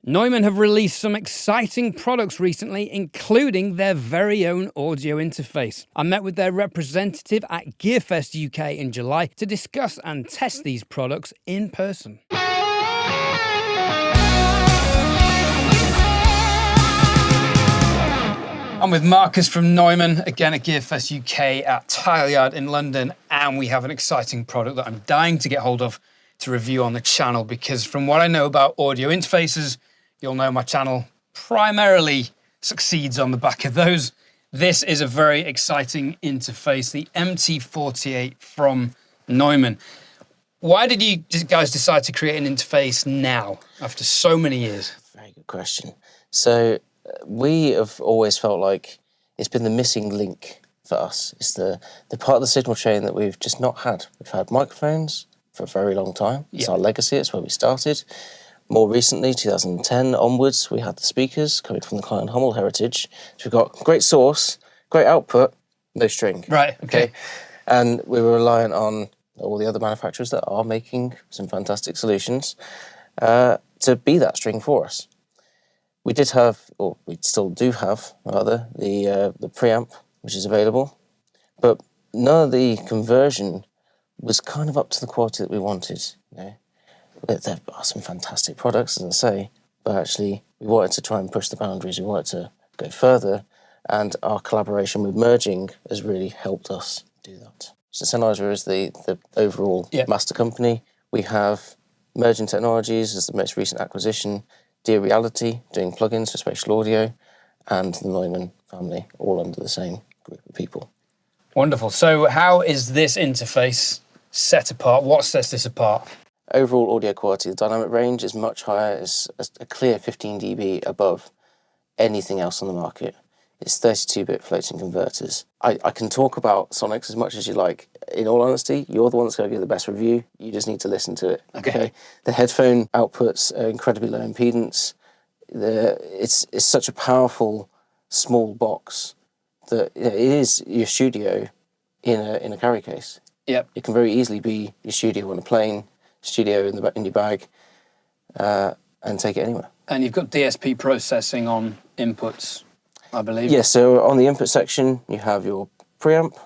Neumann have released some exciting products recently, including their very own audio interface. I met with their representative at GearFest UK in July to discuss and test these products in person. I'm with Marcus from Neumann, again at GearFest UK at Tileyard in London, and we have an exciting product that I'm dying to get hold of to review on the channel, because from what I know about audio interfaces, you'll know my channel primarily succeeds on the back of those. This is a very exciting interface, the MT48 from Neumann. Why did you guys decide to create an interface now, after so many years? Very good question. So we have always felt like it's been the missing link for us. It's the part of the signal chain that we've just not had. We've had microphones for a very long time. It's our legacy, it's where we started. More recently, 2010 onwards, we had the speakers coming from the Klein Hummel heritage. So we've got great source, great output, no string. Right, okay. And we were reliant on all the other manufacturers that are making some fantastic solutions to be that string for us. We did have, or we still do have, rather, the preamp, which is available, but none of the conversion was kind of up to the quality that we wanted, you know. There are some fantastic products, as I say, but actually we wanted to try and push the boundaries. We wanted to go further, and our collaboration with Merging has really helped us do that. So Sennheiser is the overall master company. We have Merging Technologies as the most recent acquisition, Dear Reality doing plugins for spatial audio, and the Neumann family, all under the same group of people. Wonderful. So how is this interface set apart? What sets this apart? Overall audio quality, the dynamic range is much higher. It's a clear 15 dB above anything else on the market. It's 32-bit floating converters. I can talk about Sonics as much as you like. In all honesty, you're the one that's going to give the best review. You just need to listen to it. Okay. The headphone outputs are incredibly low impedance. It's such a powerful small box that it is your studio in a carry case. Yep. It can very easily be your studio on a plane, studio in your bag, and take it anywhere. And you've got DSP processing on inputs, I believe. Yeah, so on the input section, you have your preamp,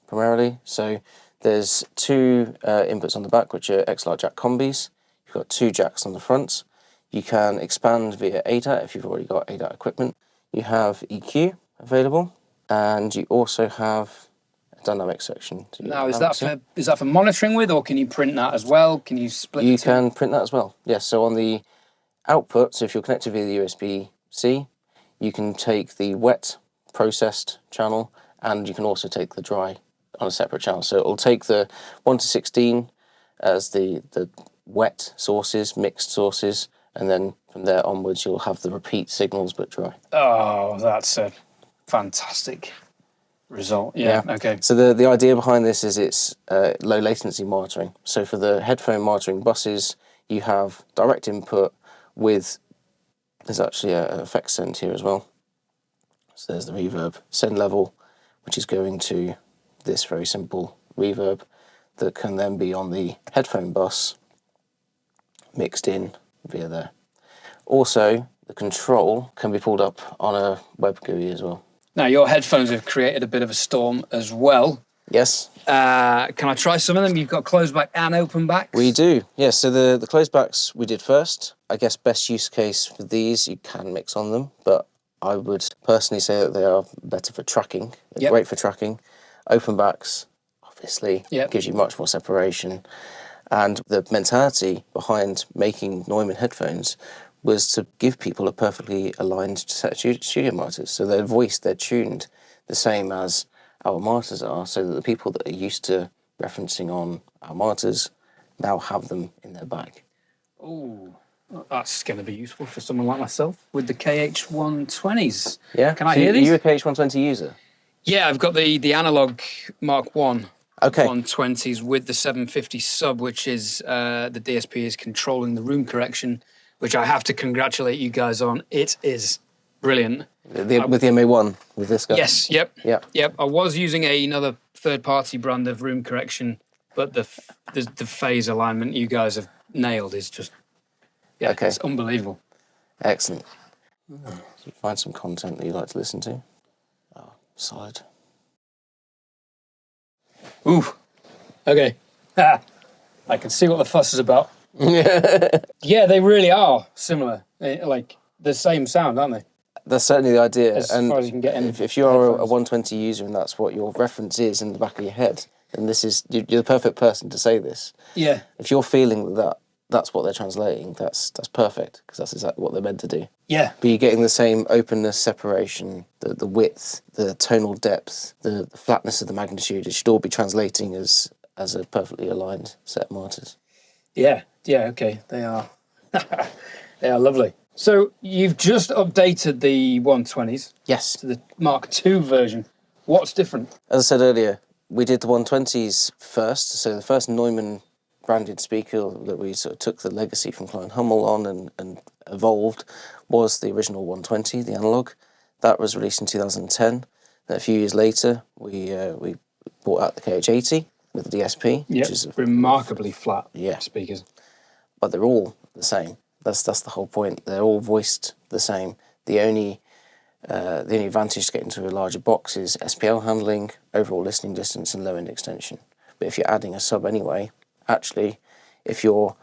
primarily. So there's two inputs on the back, which are XLR jack combis. You've got two jacks on the front. You can expand via ADAT if you've already got ADAT equipment. You have EQ available, and you also have dynamic section. Now, is that for monitoring with, or can you print that as well? Can you split it? You can print that as well, yes. So on the output, so if you're connected via the USB-C, you can take the wet processed channel, and you can also take the dry on a separate channel. So it'll take the 1 to 16 as the wet sources, mixed sources, and then from there onwards you'll have the repeat signals but dry. Oh, that's a fantastic result. Yeah. Okay. So the idea behind this is it's low latency monitoring. So for the headphone monitoring buses, you have direct input with, there's actually a effects send here as well. So there's the reverb send level, which is going to this very simple reverb that can then be on the headphone bus mixed in via there. Also, the control can be pulled up on a web GUI as well. Now, your headphones have created a bit of a storm as well. Yes. Can I try some of them? You've got closed back and open backs? We do, yes. So the closed backs we did first. I guess best use case for these, you can mix on them, but I would personally say that they are better for tracking. They're great for tracking. Open backs, obviously, gives you much more separation. And the mentality behind making Neumann headphones was to give people a perfectly aligned set of studio monitors. So they're voiced, they're tuned the same as our monitors are, so that the people that are used to referencing on our monitors now have them in their bag. Oh, that's going to be useful for someone like myself with the KH120s. Yeah? Can I hear these? Are you a KH120 user? Yeah, I've got the analog Mark 1. Okay. 120s with the 750 sub, which is the DSP is controlling the room correction, which I have to congratulate you guys on. It is brilliant. With the MA1, with this guy? Yes, yep. I was using another third-party brand of room correction, but the phase alignment you guys have nailed is just, it's unbelievable. Excellent. So you find some content that you like to listen to. Oh, solid. Ooh, okay. Ah, I can see what the fuss is about. Yeah, they really are similar. Like the same sound, aren't they? That's certainly the idea. As and far as you can get in if you're a headphones. 120 user and that's what your reference is in the back of your head, then you're the perfect person to say this. Yeah. If you're feeling that's what they're translating, that's perfect, because that's exactly what they're meant to do. Yeah. But you're getting the same openness, separation, the width, the tonal depth, the flatness of the magnitude. It should all be translating as a perfectly aligned set of monitors. Yeah. Yeah. Okay. They are. They are lovely. So you've just updated the 120s Yes. to the Mark II version. What's different? As I said earlier, we did the 120s first. So the first Neumann branded speaker that we sort of took the legacy from Klein Hummel on and evolved was the original 120, the analog. That was released in 2010. Then a few years later, we brought out the KH150 with the DSP, Yep. which is Remarkably flat Yeah. speakers. But they're all the same. That's the whole point. They're all voiced the same. The only advantage to getting into a larger box is SPL handling, overall listening distance, and low end extension. But if you're adding a sub anyway, actually, if your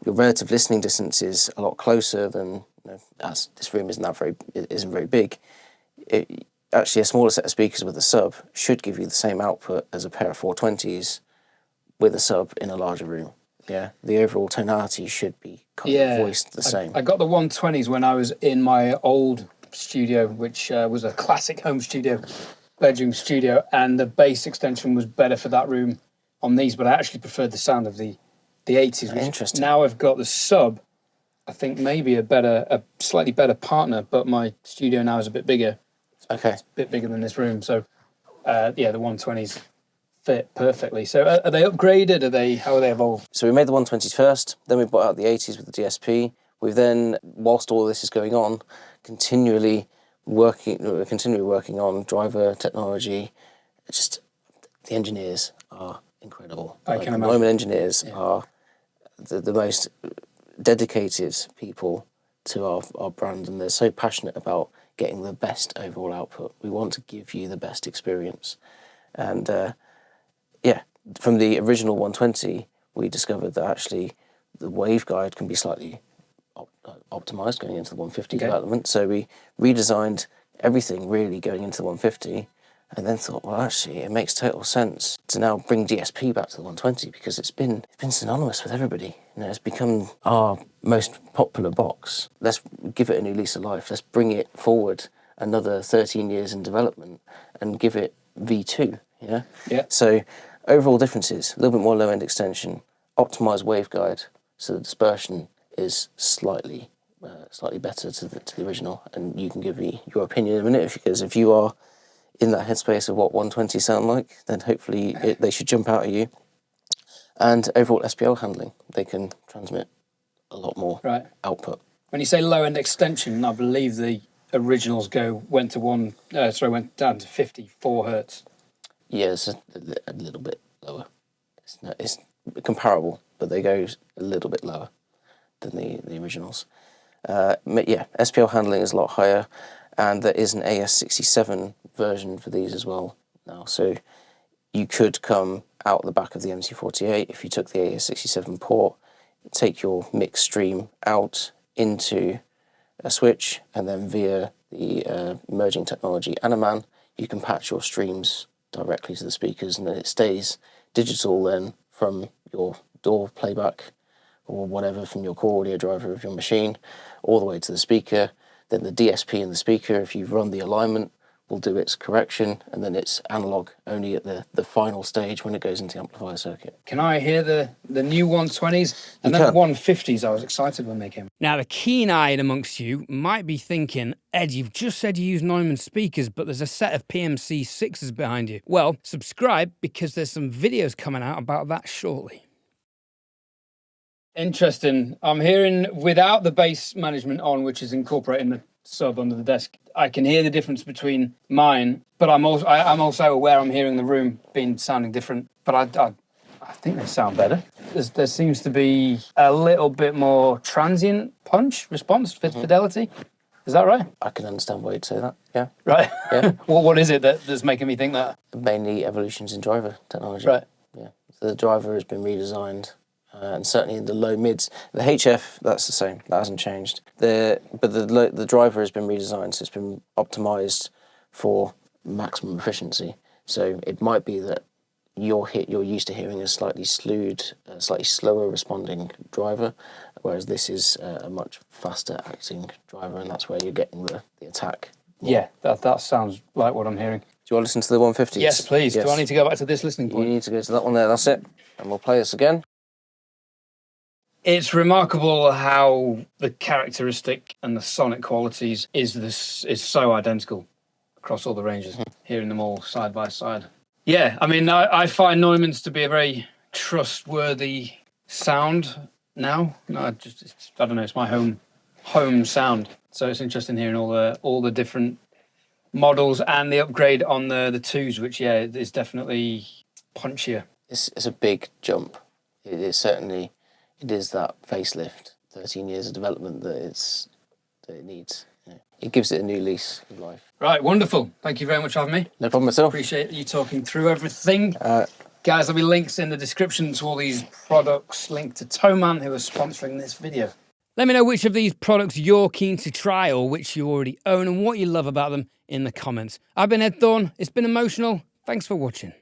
relative listening distance is a lot closer than, as this room isn't very big, actually a smaller set of speakers with a sub should give you the same output as a pair of 420s with a sub in a larger room. Yeah, the overall tonality should be kind of voiced the same. I got the 120s when I was in my old studio, which was a classic home studio, bedroom studio, and the bass extension was better for that room on these, but I actually preferred the sound of the 80s. Which Interesting. Now I've got the sub, I think maybe a slightly better partner, but my studio now is a bit bigger. Okay. It's a bit bigger than this room, so the 120s fit perfectly. So are they upgraded? How are they evolved? So we made the 120s first, then we brought out the 80s with the DSP. We've then, whilst all this is going on, continually working on driver technology. Just the engineers are incredible. I can imagine. Neumann engineers are the most dedicated people to our brand, and they're so passionate about getting the best overall output. We want to give you the best experience. And from the original 120, we discovered that actually the waveguide can be slightly optimized going into the 150 development. So we redesigned everything really going into the 150, and then thought, well, actually, it makes total sense to now bring DSP back to the 120 because it's been synonymous with everybody. It's become our most popular box. Let's give it a new lease of life. Let's bring it forward another 13 years in development and give it V2. Yeah. So overall differences: a little bit more low end extension, optimized waveguide, so the dispersion is slightly better to the original. And you can give me your opinion in a minute, because if you are in that headspace of what 120 sound like, then hopefully they should jump out at you. And overall SPL handling, they can transmit a lot more output. When you say low end extension, I believe the originals went down to 54 hertz. Yeah, it's a little bit lower. It's comparable, but they go a little bit lower than the originals. SPL handling is a lot higher, and there is an AS67 version for these as well now. So you could come out the back of the MC48 if you took the AS67 port, take your mix stream out into a switch, and then via the emerging technology Neumann, you can patch your streams directly to the speakers, and then it stays digital then from your DAW playback or whatever, from your core audio driver of your machine all the way to the speaker. Then the DSP in the speaker, if you've run the alignment, will do its correction, and then it's analog only at the final stage when it goes into the amplifier circuit. Can I hear the new 120s? And then the 150s, I was excited when they came. Now, the keen-eyed amongst you might be thinking, Ed, you've just said you use Neumann speakers, but there's a set of PMC 6s behind you. Well, subscribe, because there's some videos coming out about that shortly. Interesting. I'm hearing, without the bass management on, which is incorporating the sub under the desk, I can hear the difference between mine, but I'm also aware I'm hearing the room sounding different. But I I think they sound better. There seems to be a little bit more transient punch response, fidelity. Is that right? I can understand why you'd say that, yeah. Right. Yeah. Well, what is it that's making me think that? Mainly evolutions in driver technology. Right. Yeah. So the driver has been redesigned, and certainly in the low mids. The HF, that's the same. That hasn't changed. But the driver has been redesigned, so it's been optimized for maximum efficiency. So it might be that you're used to hearing a slightly slightly slower responding driver, whereas this is a much faster acting driver, and that's where you're getting the attack. Yeah, that sounds like what I'm hearing. Do you want to listen to the 150s? Yes, please. Yes. Do I need to go back to this listening point? You need to go to that one there, that's it. And we'll play this again. It's remarkable how the characteristic and the sonic qualities is so identical across all the ranges, hearing them all side by side. Yeah, I mean, I find Neumann's to be a very trustworthy sound now. I don't know, it's my home sound. So it's interesting hearing all the different models and the upgrade on the twos, which is definitely punchier. It's a big jump. It is certainly, it is that facelift, 13 years of development that it needs. You know, it gives it a new lease of life. Right, wonderful. Thank you very much for having me. No problem at all. Appreciate you talking through everything. Guys, there'll be links in the description to all these products, linked to THOMANN, who are sponsoring this video. Let me know which of these products you're keen to try or which you already own and what you love about them in the comments. I've been Ed Thorne. It's been emotional. Thanks for watching.